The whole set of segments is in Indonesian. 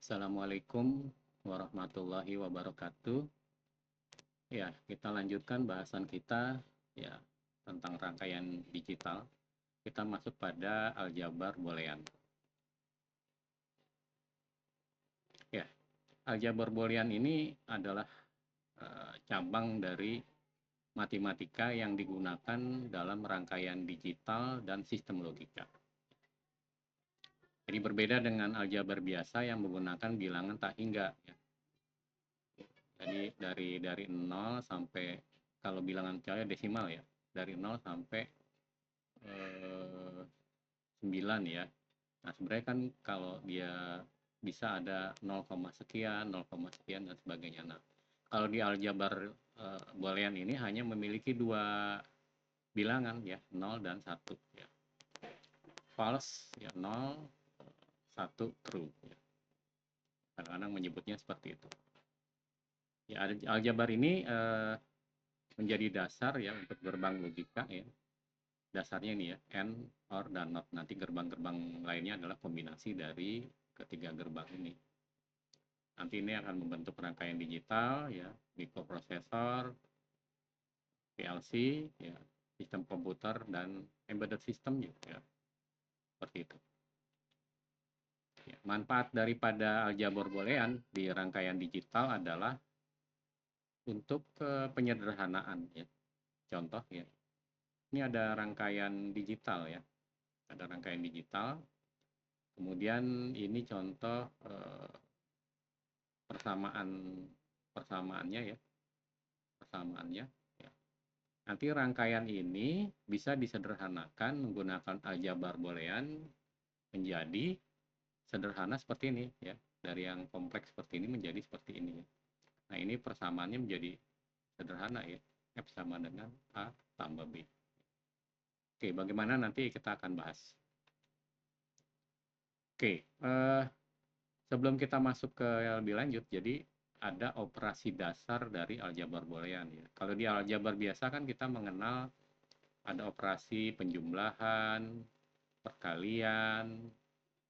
Assalamualaikum warahmatullahi wabarakatuh. Ya, kita lanjutkan bahasan kita ya tentang rangkaian digital. Kita masuk pada aljabar boolean. Ya, aljabar boolean ini adalah cabang dari matematika yang digunakan dalam rangkaian digital dan sistem logika. Jadi berbeda dengan aljabar biasa yang menggunakan bilangan tak hingga. Ya. Jadi dari 0 sampai, kalau bilangan saya desimal ya, dari 0 sampai 9 ya. Nah, sebenarnya kan kalau dia bisa ada 0, sekian, 0, sekian dan sebagainya. Nah, kalau di aljabar boolean ini hanya memiliki dua bilangan ya, 0 dan 1 ya. False ya 0, 1 true ya. Kadang-kadang menyebutnya seperti itu. Ya, aljabar ini menjadi dasar ya untuk gerbang logika ya. Dasarnya ini ya, and, or, dan not. Nanti gerbang-gerbang lainnya adalah kombinasi dari ketiga gerbang ini. Nanti ini akan membentuk rangkaian digital ya, microprosesor, PLC, ya, sistem komputer dan embedded system ya, seperti itu. Ya, manfaat daripada aljabar boolean di rangkaian digital adalah untuk penyederhanaan ya. Contoh ya, ini ada rangkaian digital ya, ada rangkaian digital. Kemudian ini contoh persamaan persamaannya ya, persamaannya. Ya. Nanti rangkaian ini bisa disederhanakan menggunakan aljabar boolean menjadi sederhana seperti ini ya, dari yang kompleks seperti ini menjadi seperti ini. Nah, ini persamaannya menjadi sederhana ya, F sama dengan A tambah B. Oke, bagaimana nanti kita akan bahas. Oke, sebelum kita masuk ke yang lebih lanjut, jadi ada operasi dasar dari aljabar boolean ya. Kalau di aljabar biasa kan kita mengenal ada operasi penjumlahan, perkalian,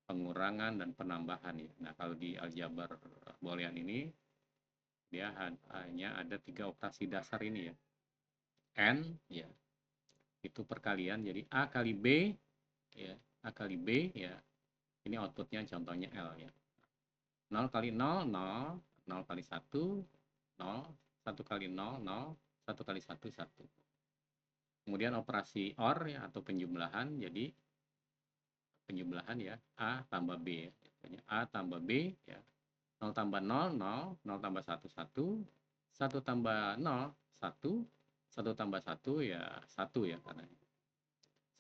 pengurangan, dan penambahan ya. Nah, kalau di aljabar boolean ini dia hanya ada 3 operasi dasar ini ya. N ya, itu perkalian, jadi A kali B ya, A kali B ya. Ini outputnya contohnya L ya. 0 kali 0, 0, 0 kali 1, 0, 1 kali 0, 0, 1 kali 1, 1. Kemudian operasi OR ya, atau penjumlahan, jadi penjumlahan ya, A tambah B. A tambah B ya, 0 tambah 0, 0, 0 tambah 1, 1, 1 tambah 0, 1, 1 tambah 1 ya 1 ya, karena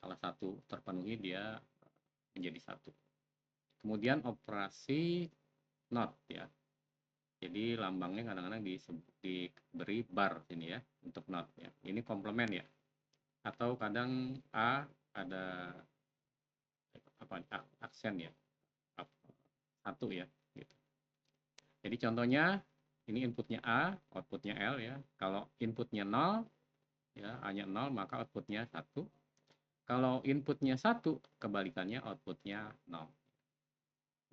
salah satu terpenuhi dia menjadi 1. Kemudian operasi NOT ya. Jadi lambangnya kadang-kadang diberi bar sini ya untuk not ya. Ini komplement ya. Atau kadang A ada apa aksen ya. Satu ya gitu. Jadi contohnya ini inputnya A, outputnya L ya. Kalau inputnya 0 ya, hanya 0 maka outputnya 1. Kalau inputnya 1 kebalikannya outputnya 0.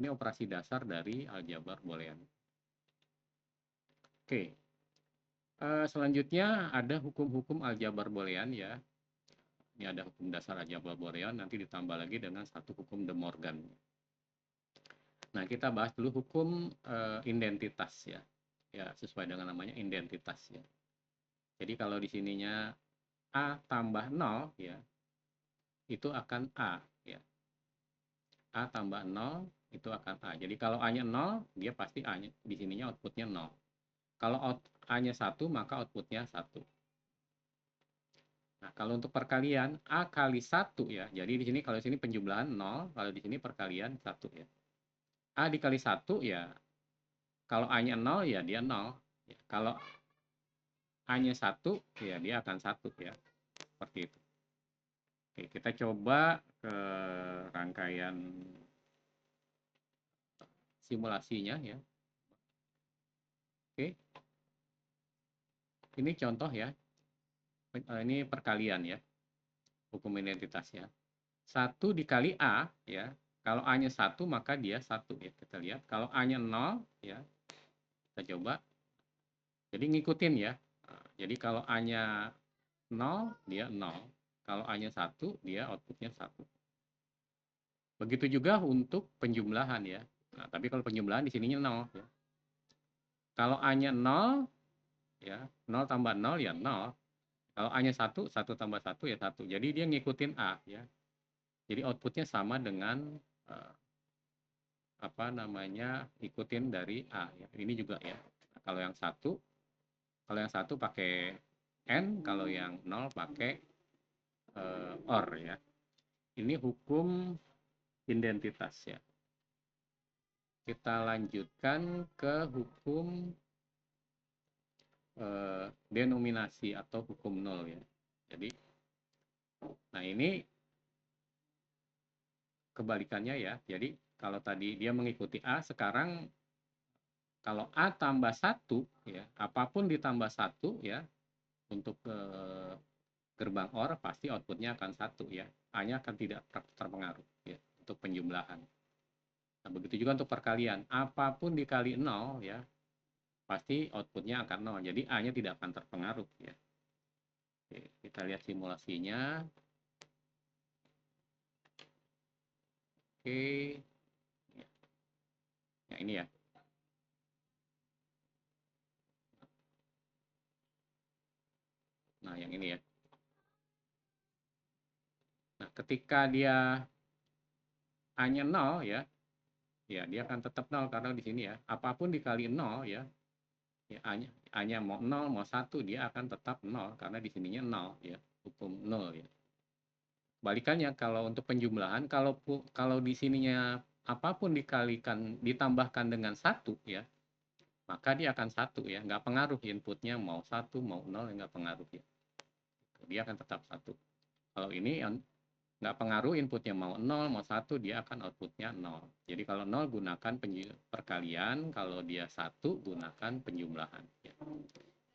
Ini operasi dasar dari aljabar boolean. Oke. Selanjutnya ada hukum-hukum aljabar boolean ya. Ini ada hukum dasar aljabar boolean, nanti ditambah lagi dengan satu hukum De Morgan. Nah, kita bahas dulu hukum identitas ya. Ya, sesuai dengan namanya identitas ya. Jadi kalau di sininya A tambah 0 ya, itu akan A ya. A tambah 0 itu akan A. Jadi kalau A-nya 0, dia pasti A-nya di sininya outputnya 0. Kalau A-nya 1, maka outputnya 1. Nah, kalau untuk perkalian A kali 1 ya. Jadi di sini kalau di sini penjumlahan 0, kalau di sini perkalian 1 ya. A dikali 1 ya. Kalau A-nya 0 ya dia 0. Ya, kalau A-nya 1 ya dia akan 1 ya. Seperti itu. Oke, kita coba ke rangkaian simulasinya ya. Oke. Ini contoh ya. Ini perkalian ya. Hukum identitasnya. 1 dikali A ya. Kalau A-nya 1 maka dia 1 ya. Kita lihat. Kalau A-nya 0 ya, kita coba. Jadi ngikutin ya. Nah, jadi kalau A-nya 0 dia 0. Kalau A-nya 1 dia outputnya 1. Begitu juga untuk penjumlahan ya. Nah, tapi kalau penjumlahan di sininya 0 ya. Kalau A-nya 0 ya, 0 tambah 0 ya 0. Kalau A-nya 1, 1 tambah 1 ya 1. Jadi dia ngikutin A ya. Jadi outputnya sama dengan eh, apa namanya, ikutin dari A ya. Ini juga ya. Nah, kalau yang satu pakai N, kalau yang 0 pakai OR ya. Ini hukum identitas ya. Kita lanjutkan ke hukum denominasi atau hukum nol ya. Jadi, nah ini kebalikannya ya. Jadi kalau tadi dia mengikuti A, sekarang kalau A tambah 1 ya, apapun ditambah 1 ya, untuk gerbang OR pasti outputnya akan 1 ya. A-nya akan tidak terpengaruh ya untuk penjumlahan. Nah, begitu juga untuk perkalian. Apapun dikali 0 ya, pasti outputnya akan 0. Jadi A-nya tidak akan terpengaruh ya. Oke, kita lihat simulasinya. Oke. Ya, ini ya. Nah, yang ini ya. Nah, ketika dia A-nya 0 ya, ya dia akan tetap 0 karena di sini ya. Apapun dikali 0 ya, ya A-nya mau 0 mau 1 dia akan tetap 0 karena di sininya 0 ya, hukum 0 ya. Balikannya kalau untuk penjumlahan, kalau di sininya apapun dikalikan ditambahkan dengan 1 ya, maka dia akan 1 ya, nggak pengaruh inputnya mau 1 mau 0 nggak pengaruh ya. Dia akan tetap 1. Kalau ini nggak pengaruh inputnya mau 0 mau 1 dia akan outputnya 0. Jadi kalau 0 gunakan perkalian, kalau dia 1 gunakan penjumlahan ya.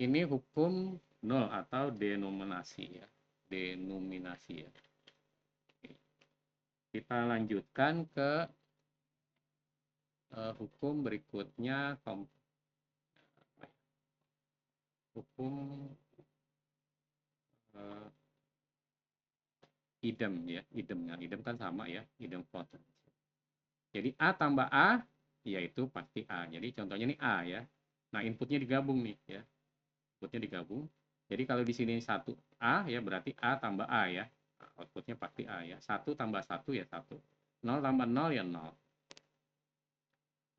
Ini hukum 0 atau denominasi ya. Denominasi ya. Kita lanjutkan ke hukum berikutnya, hukum idem ya. Idem kan sama ya, idem potensi. Jadi A tambah A yaitu pasti A. Jadi contohnya ini A ya. Nah, inputnya digabung nih ya. Inputnya digabung. Jadi kalau di sini 1A ya berarti A tambah A ya. Nah, outputnya pasti A ya. 1 tambah 1 ya 1. 0 tambah 0 ya 0.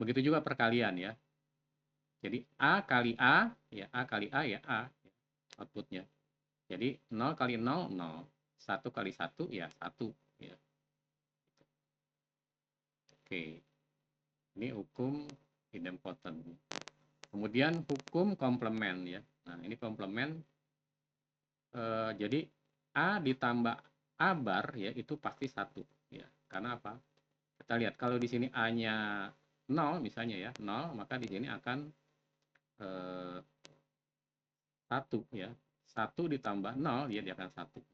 Begitu juga perkalian ya. Jadi A kali A ya, A kali A ya A outputnya. Jadi 0 kali 0 0. 1 kali 1 ya 1 ya. Oke. Ini hukum idempotent. Kemudian hukum komplement ya. Nah, ini komplement jadi A ditambah A bar ya itu pasti 1 ya. Karena apa? Kita lihat kalau di sini A-nya 0 misalnya ya, 0 maka di sini akan 1 ya. 1 ditambah 0 ya dia akan 1.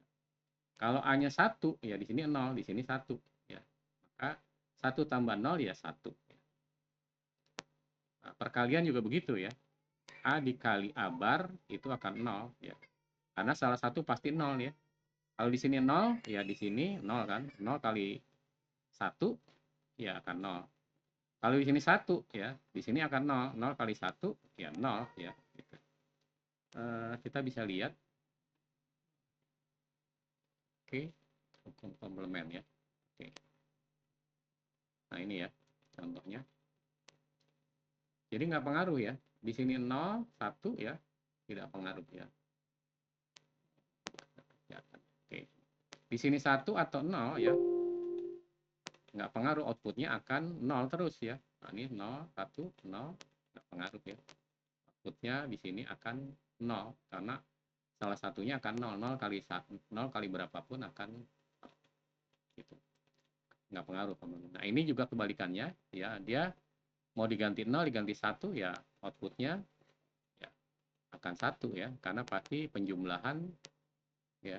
Kalau A-nya 1 ya di sini 0, di sini 1 ya. Maka 1 tambah 0 ya 1. Nah, perkalian juga begitu ya. A dikali A bar itu akan 0 ya. Karena salah satu pasti 0 ya. Kalau di sini 0, ya di sini 0 kan. 0 kali 1 ya akan 0. Kalau di sini 1 ya, di sini akan 0. 0 kali 1 ya 0 ya. Gitu. Kita bisa lihat. Oke, hukum komplement ya. Oke. Nah ini ya contohnya. Jadi nggak pengaruh ya. Di sini 0, 1 ya, tidak pengaruh ya. Oke. Di sini 1 atau 0 ya, nggak pengaruh, outputnya akan 0 terus ya. Nah, ini 0, 1, 0, nggak pengaruh ya. Outputnya di sini akan 0 karena salah satunya akan 0, 0 kali 0 kali berapapun akan gitu. Nggak pengaruh. Nah, ini juga kebalikannya ya, dia mau diganti 0 diganti 1 ya outputnya ya akan 1 ya, karena pasti penjumlahan ya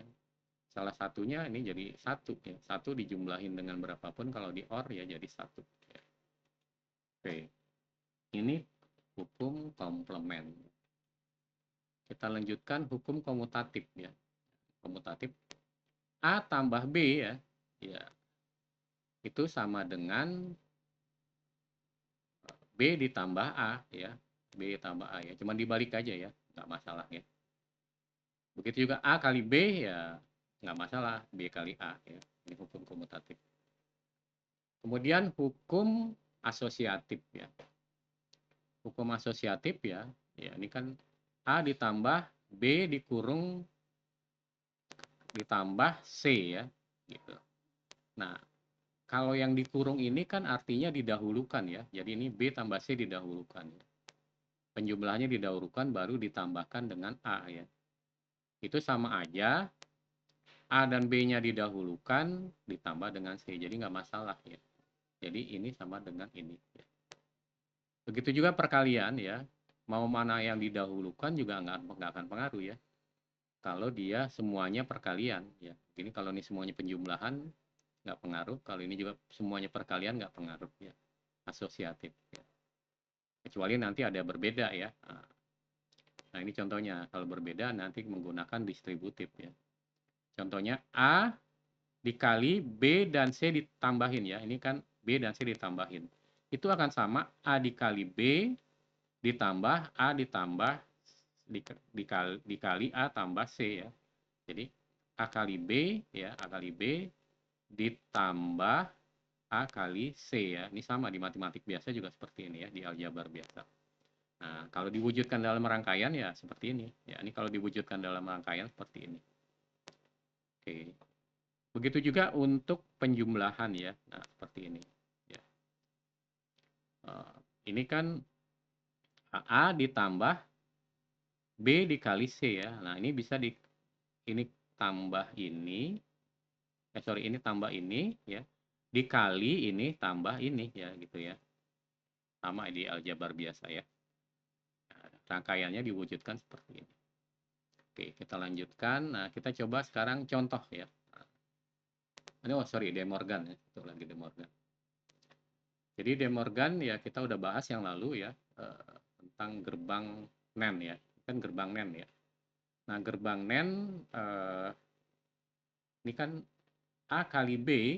Salah satunya ini jadi satu ya. Satu dijumlahin dengan berapapun, kalau di OR ya jadi satu. Ya. Oke, ini hukum komplement. Kita lanjutkan hukum komutatif ya. Komutatif A tambah B ya. Ya, itu sama dengan B ditambah A ya. B tambah A ya. Cuman dibalik aja ya, nggak masalah ya. Begitu juga A kali B ya nggak masalah, B kali A ya. Ini hukum komutatif. Kemudian hukum asosiatif ya. Hukum asosiatif ya, ya ini kan A ditambah B dikurung ditambah C ya, gitu. Nah, kalau yang dikurung ini kan artinya didahulukan ya. Jadi ini B tambah C didahulukan. Penjumlahannya didahulukan baru ditambahkan dengan A ya. Itu sama aja A dan B-nya didahulukan ditambah dengan C. Jadi nggak masalah ya. Jadi ini sama dengan ini. Ya. Begitu juga perkalian ya. Mau mana yang didahulukan juga nggak akan pengaruh ya. Kalau dia semuanya perkalian ya. Ini kalau ini semuanya penjumlahan nggak pengaruh. Kalau ini juga semuanya perkalian nggak pengaruh ya. Asosiatif ya. Kecuali nanti ada berbeda ya. Nah ini contohnya. Kalau berbeda nanti menggunakan distributif ya. Contohnya A dikali B dan C ditambahin ya. Ini kan B dan C ditambahin. Itu akan sama A dikali B ditambah A ditambah dikali A tambah C ya. Jadi A kali B ya, A kali B ditambah A kali C ya. Ini sama di matematik biasa juga seperti ini ya, di aljabar biasa. Nah, kalau diwujudkan dalam rangkaian ya seperti ini. Ya, ini kalau diwujudkan dalam rangkaian seperti ini. Oke. Begitu juga untuk penjumlahan ya. Nah, seperti ini. Ya. Ini kan A ditambah B dikali C ya. Nah, ini bisa ini tambah ini. Sorry, ini tambah ini ya. Dikali ini tambah ini ya gitu ya. Sama di aljabar biasa ya. Nah, rangkaiannya diwujudkan seperti ini. Oke, kita lanjutkan. Nah, kita coba sekarang contoh ya. Ini sorry, De Morgan ya. Itu lagi De Morgan. Jadi De Morgan ya kita udah bahas yang lalu ya tentang gerbang NAND ya. Kan gerbang NAND ya. Nah, gerbang NAND ini kan A kali B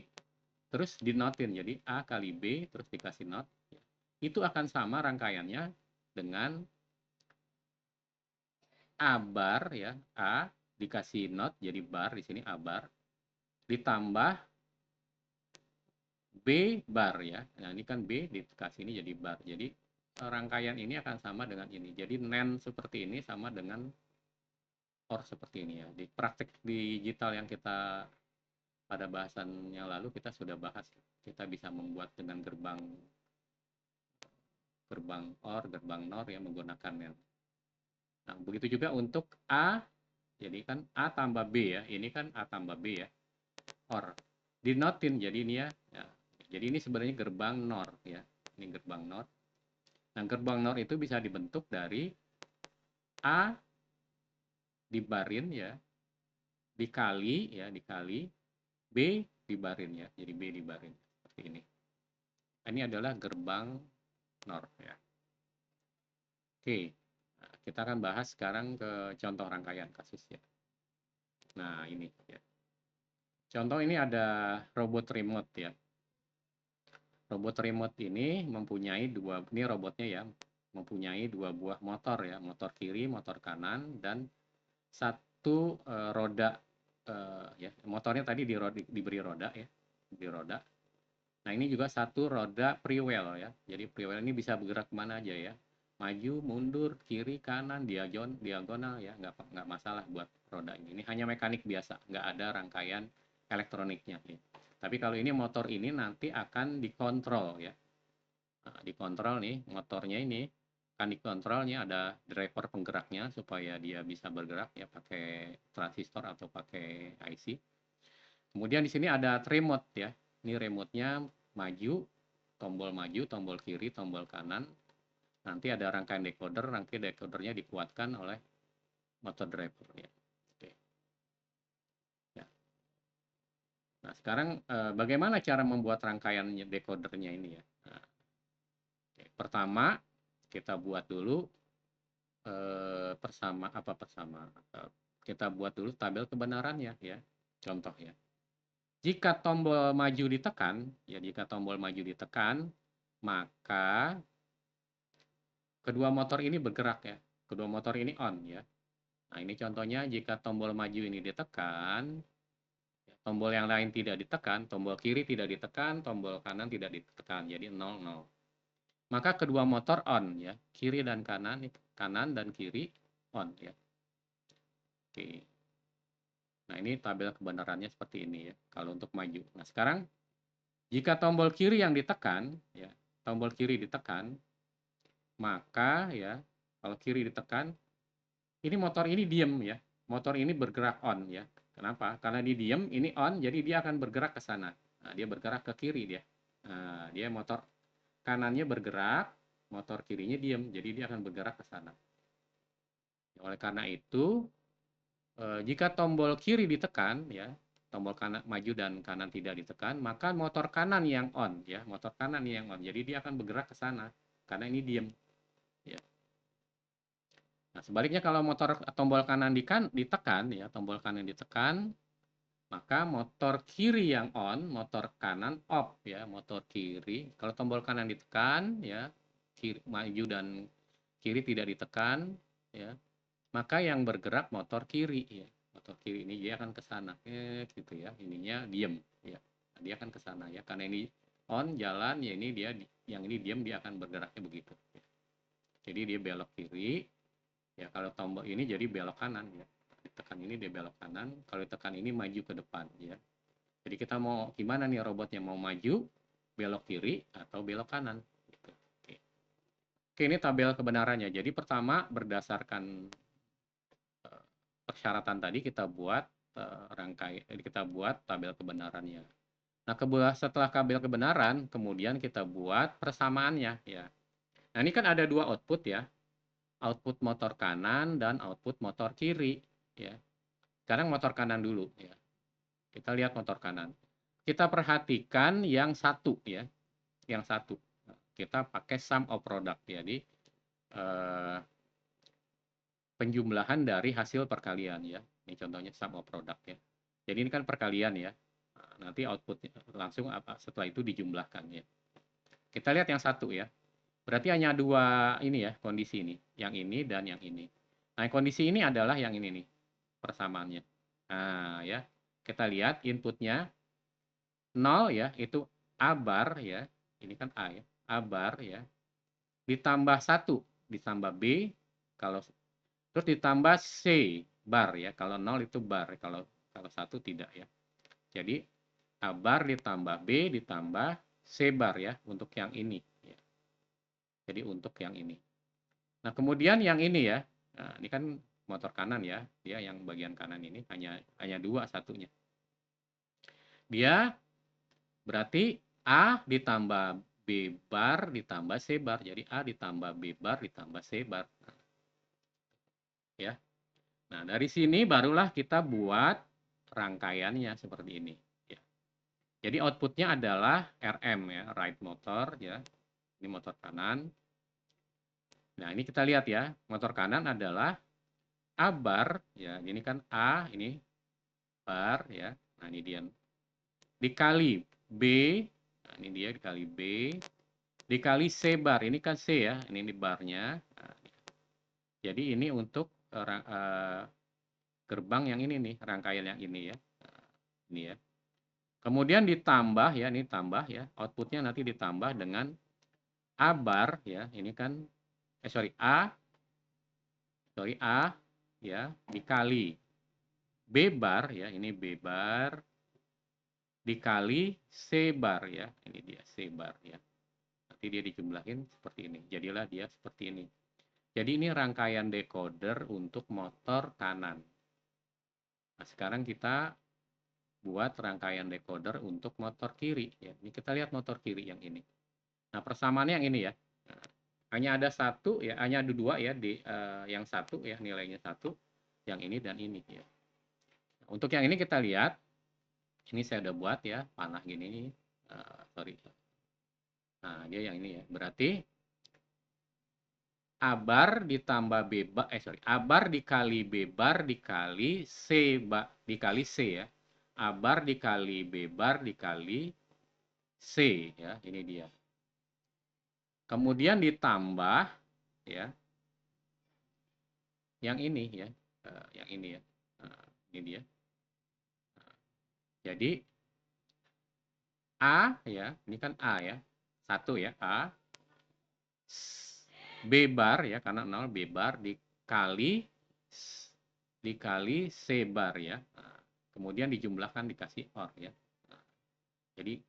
terus dinotin. Jadi A kali B terus dikasih not. Itu akan sama rangkaiannya dengan A bar ya. A dikasih not jadi bar di sini A bar ditambah B bar ya. Nah, ini kan B dikasih ini jadi bar. Jadi rangkaian ini akan sama dengan ini. Jadi NAND seperti ini sama dengan OR seperti ini ya. Di praktek digital yang kita pada bahasan yang lalu kita sudah bahas. Kita bisa membuat dengan gerbang OR, gerbang NOR yang menggunakan NAND. Nah, begitu juga untuk A, jadi kan A tambah B ya. Ini kan A tambah B ya. OR. Dinotin jadi ini ya. Jadi ini sebenarnya gerbang NOR ya. Ini gerbang NOR. Nah, gerbang NOR itu bisa dibentuk dari A dibarin ya, dikali B dibarin ya. Jadi B dibarin seperti ini. Ini adalah gerbang NOR ya. Oke. Nah, kita akan bahas sekarang ke contoh rangkaian kasus ya. Nah, ini ya. Contoh ini ada robot remote ya. Robot remote ini mempunyai ini robotnya ya, mempunyai dua buah motor ya, motor kiri, motor kanan, dan satu roda ya. Motornya tadi diberi roda ya, diberi roda. Nah, ini juga satu roda freewheel ya. Jadi freewheel ini bisa bergerak kemana aja ya. Maju, mundur, kiri, kanan, diagonal ya. Nggak masalah buat roda ini. Ini hanya mekanik biasa, nggak ada rangkaian elektroniknya. Ya. Tapi kalau ini motor ini nanti akan dikontrol ya. Nah, dikontrol nih motornya ini akan dikontrolnya ada driver penggeraknya supaya dia bisa bergerak ya pakai transistor atau pakai IC. Kemudian di sini ada remote ya. Ini remote-nya maju, tombol kiri, tombol kanan. Nanti ada rangkaian decoder, rangkaian decodernya dikuatkan oleh motor driver ya. Oke. Ya. Nah, sekarang bagaimana cara membuat rangkaian decodernya ini ya? Nah, pertama kita buat dulu kita buat dulu tabel kebenarannya ya. Contoh ya. Jika tombol maju ditekan, ya jika tombol maju ditekan, maka kedua motor ini bergerak ya. Kedua motor ini on ya. Nah, ini contohnya jika tombol maju ini ditekan, tombol yang lain tidak ditekan, tombol kiri tidak ditekan, tombol kanan tidak ditekan. Jadi 0, 0. Maka kedua motor on ya. Kiri dan kanan, kanan dan kiri on ya. Oke. Nah, ini tabel kebenarannya seperti ini ya, kalau untuk maju. Nah, sekarang jika tombol kiri yang ditekan, ya, tombol kiri ditekan, maka ya, kalau kiri ditekan, ini motor ini diem ya, motor ini bergerak on ya. Kenapa? Karena ini diem, ini on, jadi dia akan bergerak ke sana. Nah, dia bergerak ke kiri dia. Nah, dia motor kanannya bergerak, motor kirinya diem, jadi dia akan bergerak ke sana. Oleh karena itu, jika tombol kiri ditekan, ya, tombol kanan maju dan kanan tidak ditekan, maka motor kanan yang on, ya, motor kanan yang on. Jadi dia akan bergerak ke sana karena ini diam. Ya. Nah, sebaliknya kalau motor tombol kanan ditekan, ya, tombol kanan ditekan, maka motor kiri yang on, motor kanan off, ya, motor kiri. Kalau tombol kanan ditekan, ya, kiri maju dan kiri tidak ditekan, ya, maka yang bergerak motor kiri ya, motor kiri ini dia akan ke sana gitu ya, ininya diem ya, dia akan ke sana ya, karena ini on jalan ya, ini dia yang ini diem, dia akan bergeraknya begitu ya. Jadi dia belok kiri ya, kalau tombol ini jadi belok kanan ya, ditekan ini dia belok kanan, kalau ditekan ini maju ke depan ya. Jadi kita mau gimana nih robotnya, mau maju belok kiri atau belok kanan gitu. Oke, ini tabel kebenarannya. Jadi pertama berdasarkan persyaratan tadi kita buat tabel kebenarannya. Nah, setelah tabel kebenaran, kemudian kita buat persamaannya ya. Nah, ini kan ada dua output ya. Output motor kanan dan output motor kiri ya. Sekarang motor kanan dulu ya. Kita lihat motor kanan. Kita perhatikan yang satu ya. Yang satu. Kita pakai sum of product. Jadi penjumlahan dari hasil perkalian ya. Ini contohnya sum of product ya. Jadi ini kan perkalian ya. Nanti output langsung setelah itu dijumlahkan ya. Kita lihat yang satu ya. Berarti hanya dua ini ya kondisi ini, yang ini dan yang ini. Nah, kondisi ini adalah yang ini nih persamaannya. Nah, ya. Kita lihat inputnya 0 ya, itu A bar ya. Ini kan A ya. A bar ya. Ditambah 1, ditambah B kalau terus ditambah C bar ya. Kalau 0 itu bar, kalau 1 tidak ya. Jadi A bar ditambah B ditambah C bar ya untuk yang ini ya. Jadi untuk yang ini. Nah, kemudian yang ini ya. Nah, ini kan motor kanan ya. Dia yang bagian kanan ini hanya dua satunya. Dia berarti A ditambah B bar ditambah C bar. Jadi A ditambah B bar ditambah C bar. Ya. Nah, dari sini barulah kita buat rangkaiannya seperti ini. Ya. Jadi outputnya adalah RM ya, right motor ya. Ini motor kanan. Nah, ini kita lihat ya, motor kanan adalah A bar ya. Ini kan A, ini bar ya. Nah, ini dia dikali B. Nah, ini dia dikali B dikali C bar. Ini kan C ya. Ini barnya. Nah, jadi ini untuk gerbang yang ini nih, rangkaian yang ini ya. Nah, ini ya. Kemudian ditambah ya, ini tambah ya, outputnya nanti ditambah dengan A bar ya, ini kan, A ya, dikali B bar ya, ini B bar, dikali C bar ya, ini dia C bar ya. Nanti dia dijumlahin seperti ini, jadilah dia seperti ini. Jadi ini rangkaian decoder untuk motor kanan. Nah, sekarang kita buat rangkaian decoder untuk motor kiri ya. Ini kita lihat motor kiri yang ini. Nah, persamaannya yang ini ya. Nah, hanya ada satu ya, hanya ada dua ya di yang satu ya, nilainya satu, yang ini dan ini ya. Nah, untuk yang ini kita lihat Ini saya udah buat ya, panah gini nih. Sorry. Nah, dia yang ini ya. Berarti abar ditambah bebar, abar dikali bebar dikali dikali C ya. Abar dikali bebar dikali C ya, ini dia. Kemudian ditambah ya, yang ini ya, yang ini ya. Ini dia. Jadi A ya, ini kan A ya. Satu ya, A. B bar ya, karena 0 B bar dikali C bar ya. Nah, kemudian dijumlahkan dikasih OR ya. Nah, jadi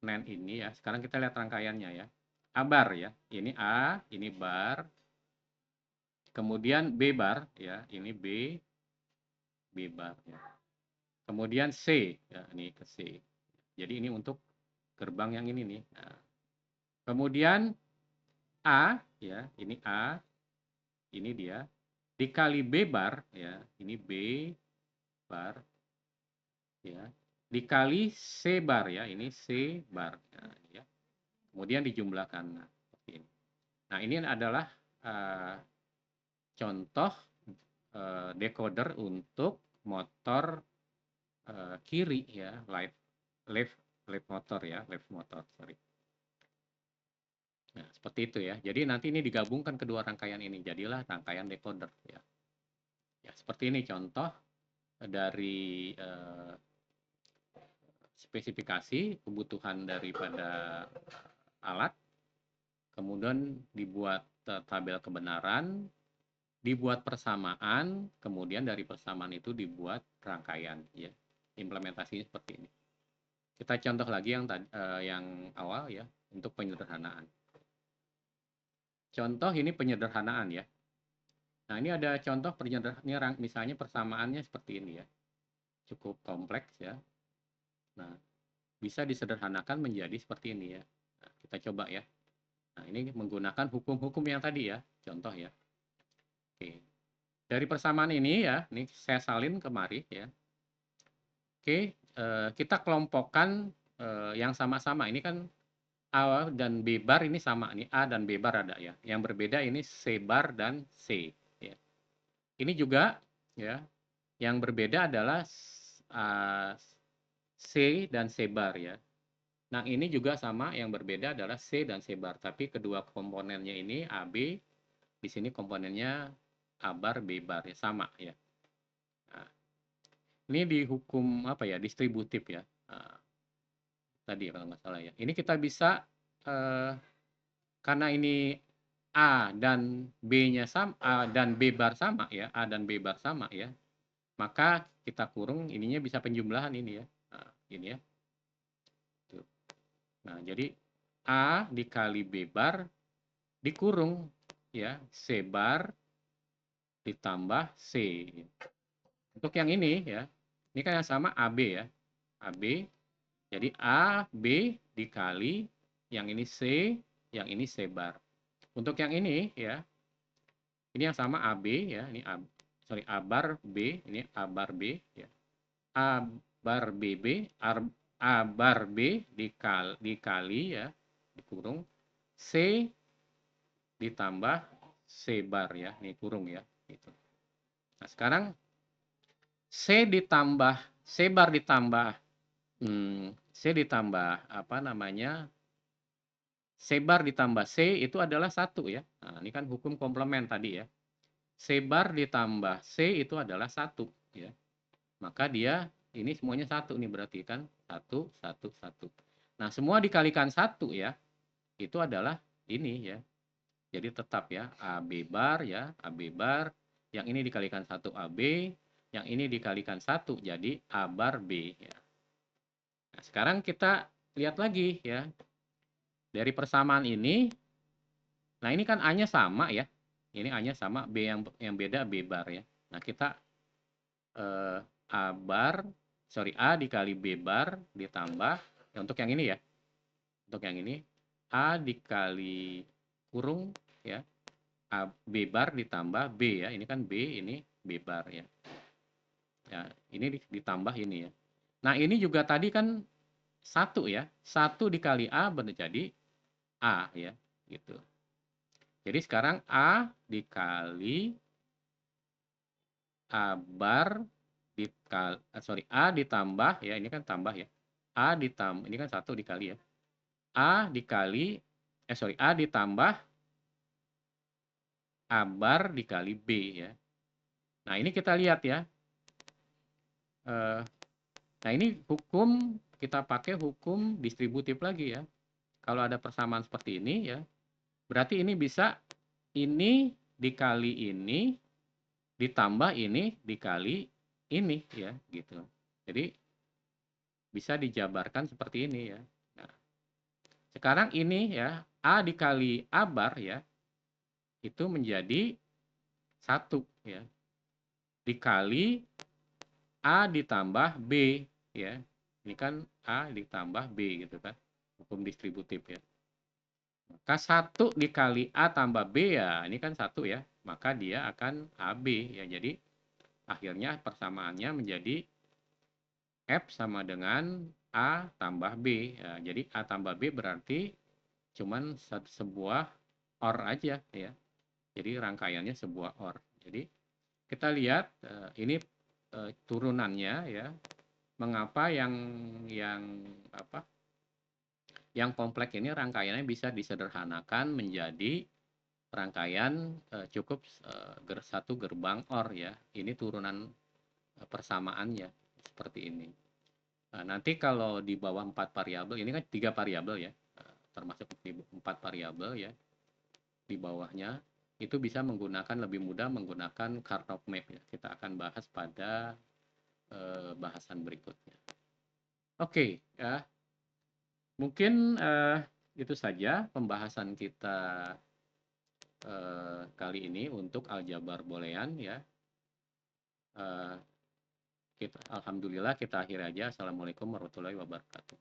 NAND ini ya, sekarang kita lihat rangkaiannya ya. A bar ya, ini A, ini bar. Kemudian B bar ya, ini B bar ya. Kemudian C ya, ini ke C. Jadi ini untuk gerbang yang ini nih. Nah, kemudian A ya, ini A, ini dia dikali B bar ya, ini B bar ya, dikali C bar ya, ini C bar ya. Kemudian dijumlahkan seperti ini. Nah, ini adalah contoh decoder untuk motor kiri ya, left motor ya, left motor, sorry. Nah, seperti itu ya. Jadi nanti ini digabungkan kedua rangkaian ini, jadilah rangkaian decoder ya. Ya, seperti ini contoh dari spesifikasi kebutuhan daripada alat, kemudian dibuat tabel kebenaran, dibuat persamaan, kemudian dari persamaan itu dibuat rangkaian ya. Implementasinya seperti ini. Kita contoh lagi yang awal ya, untuk penyederhanaan. Contoh ini penyederhanaan ya. Nah, ini ada contoh penyederhanaan, misalnya persamaannya seperti ini ya. Cukup kompleks ya. Nah, bisa disederhanakan menjadi seperti ini ya. Nah, kita coba ya. Nah, ini menggunakan hukum-hukum yang tadi ya, contoh ya. Oke. Dari persamaan ini ya, ini saya salin kemari ya. Oke, kita kelompokkan yang sama-sama. Ini kan A dan B bar ini sama, ini A dan B bar ada ya. Yang berbeda ini C bar dan C ya. Ini juga ya, yang berbeda adalah C dan C bar ya. Nah, ini juga sama, yang berbeda adalah C dan C bar, tapi kedua komponennya ini AB, di sini komponennya A bar, B bar ya, sama ya. Nah, ini di hukum apa ya, distributif ya. Nah, tadi kalau nggak salah ya. Ini kita bisa karena ini A dan B-nya sama, A dan B bar sama ya, A dan B bar sama ya. Maka kita kurung ininya bisa penjumlahan ini ya. Nah, ini ya. Tuh. Nah, jadi A dikali B bar dikurung ya, C bar ditambah C. Untuk yang ini ya, ini kan yang sama AB ya. AB, jadi A, B dikali, yang ini C, yang ini C bar. Untuk yang ini ya, ini yang sama AB ya, ini A bar B, ini A bar B ya. A bar BB, A bar B dikali ya, dikurung, C ditambah C bar ya, ini kurung ya. Gitu. Nah, sekarang C bar ditambah C ditambah apa namanya, C bar ditambah C itu adalah 1 ya. Nah, ini kan hukum komplement tadi ya. C bar ditambah C itu adalah 1 ya. Maka dia ini semuanya 1 nih, berarti kan 1 1 1. Nah, semua dikalikan 1 ya. Itu adalah ini ya. Jadi tetap ya, AB bar ya, AB bar, yang ini dikalikan 1 AB, yang ini dikalikan 1 jadi A bar B ya. Nah, sekarang kita lihat lagi ya. Dari persamaan ini, nah ini kan A-nya sama ya. Ini A-nya sama, B yang beda B bar ya. Nah, kita A bar, sorry, A dikali B bar ditambah, ya untuk yang ini ya. Untuk yang ini, A dikali kurung ya, A, B bar ditambah B ya. Ini kan B, ini B bar ya. Ya, ini ditambah ini ya. Nah, ini juga tadi kan satu ya, satu dikali A menjadi A ya, gitu. Jadi sekarang A dikali A bar sorry, A ditambah ya, ini kan tambah ya. Ini kan satu dikali ya. A dikali, sorry, A ditambah A bar dikali B ya. Nah, ini kita lihat ya. Eh, Nah, ini kita pakai hukum distributif lagi ya. Kalau ada persamaan seperti ini ya, berarti ini bisa ini dikali ini ditambah ini dikali ini ya, gitu. Jadi bisa dijabarkan seperti ini ya. Nah, sekarang ini ya, A dikali A bar ya, itu menjadi satu ya, dikali A ditambah B ya. Ini kan A ditambah B gitu kan, hukum distributif ya. Maka 1 dikali A tambah B ya, ini kan 1 ya, maka dia akan AB ya. Jadi akhirnya persamaannya menjadi F sama dengan A tambah B. Ya, jadi A tambah B berarti cuman sebuah OR aja ya. Jadi rangkaiannya sebuah OR. Jadi kita lihat ini turunannya ya. Mengapa yang apa? Yang kompleks ini rangkaiannya bisa disederhanakan menjadi rangkaian cukup satu gerbang OR ya. Ini turunan persamaannya seperti ini. Nah, nanti kalau di bawah 4 variabel, ini kan 3 variabel ya, termasuk di 4 variabel ya, di bawahnya, itu bisa lebih mudah menggunakan Karnaugh map ya. Kita akan bahas pada bahasan berikutnya. Oke, ya. Mungkin itu saja pembahasan kita kali ini untuk aljabar boolean ya. Alhamdulillah kita akhiri aja. Assalamualaikum warahmatullahi wabarakatuh.